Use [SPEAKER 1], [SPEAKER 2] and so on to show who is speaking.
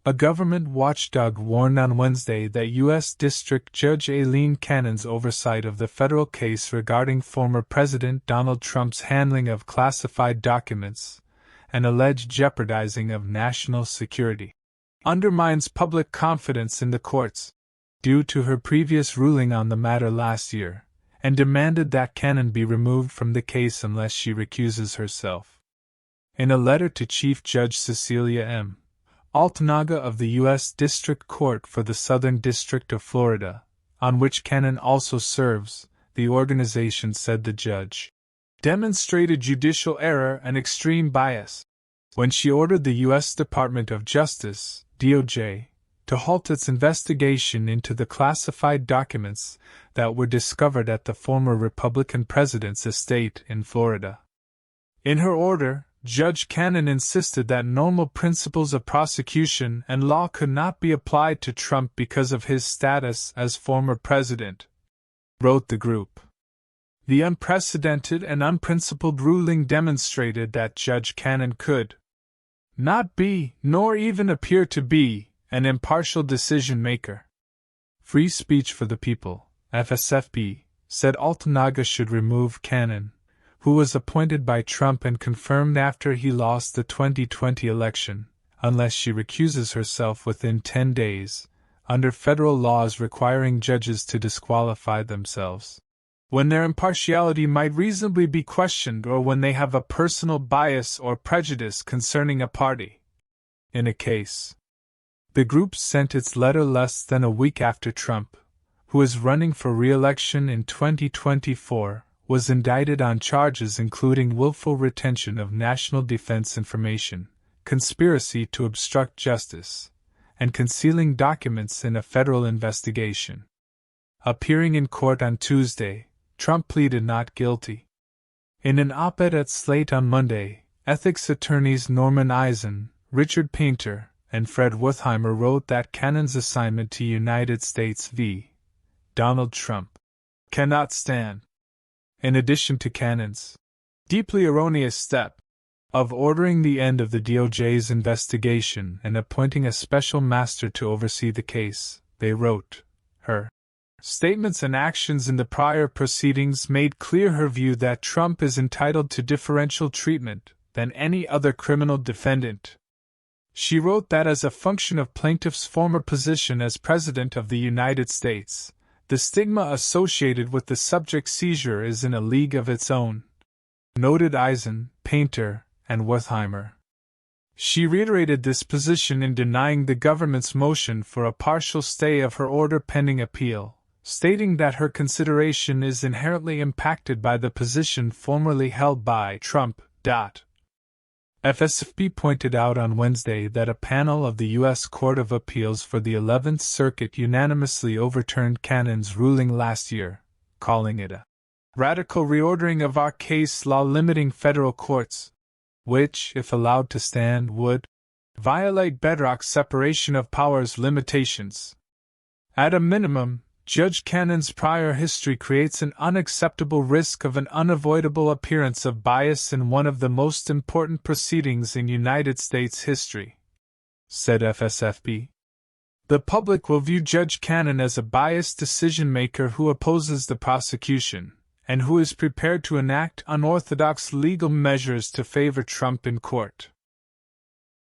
[SPEAKER 1] A government watchdog warned on Wednesday that U.S. District Judge Aileen Cannon's oversight of the federal case regarding former President Donald Trump's handling of classified documents and alleged jeopardizing of national security undermines public confidence in the courts, due to her previous ruling on the matter last year, and demanded that Cannon be removed from the case unless she recuses herself. In a letter to Chief Judge Cecilia M. Altanaga of the U.S. District Court for the Southern District of Florida, on which Cannon also serves, the organization said the judge demonstrated judicial error and extreme bias when she ordered the U.S. Department of Justice, DOJ, to halt its investigation into the classified documents that were discovered at the former Republican president's estate in Florida. In her order, Judge Cannon insisted that normal principles of prosecution and law could not be applied to Trump because of his status as former president, wrote the group. The unprecedented and unprincipled ruling demonstrated that Judge Cannon could not be, nor even appear to be, an impartial decision-maker. Free Speech for the People, FSFP, said Altanaga should remove Cannon, who was appointed by Trump and confirmed after he lost the 2020 election, unless she recuses herself within 10 days, under federal laws requiring judges to disqualify themselves when their impartiality might reasonably be questioned or when they have a personal bias or prejudice concerning a party. In a case, the group sent its letter less than a week after Trump, who is running for re-election in 2024, was indicted on charges including willful retention of national defense information, conspiracy to obstruct justice, and concealing documents in a federal investigation. Appearing in court on Tuesday, Trump pleaded not guilty. In an op-ed at Slate on Monday, ethics attorneys Norman Eisen, Richard Painter, and Fred Wertheimer wrote that Cannon's assignment to United States v. Donald Trump cannot stand. In addition to Cannon's deeply erroneous step of ordering the end of the DOJ's investigation and appointing a special master to oversee the case, they wrote, her statements and actions in the prior proceedings made clear her view that Trump is entitled to differential treatment than any other criminal defendant. She wrote that as a function of plaintiff's former position as President of the United States, the stigma associated with the subject seizure is in a league of its own, noted Eisen, Painter, and Wertheimer. She reiterated this position in denying the government's motion for a partial stay of her order pending appeal, stating that her consideration is inherently impacted by the position formerly held by Trump. FSFP pointed out on Wednesday that a panel of the U.S. Court of Appeals for the 11th Circuit unanimously overturned Cannon's ruling last year, calling it a radical reordering of our case law limiting federal courts, which, if allowed to stand, would violate bedrock separation of powers limitations. At a minimum, Judge Cannon's prior history creates an unacceptable risk of an unavoidable appearance of bias in one of the most important proceedings in United States history, said FSFP. The public will view Judge Cannon as a biased decision-maker who opposes the prosecution, and who is prepared to enact unorthodox legal measures to favor Trump in court.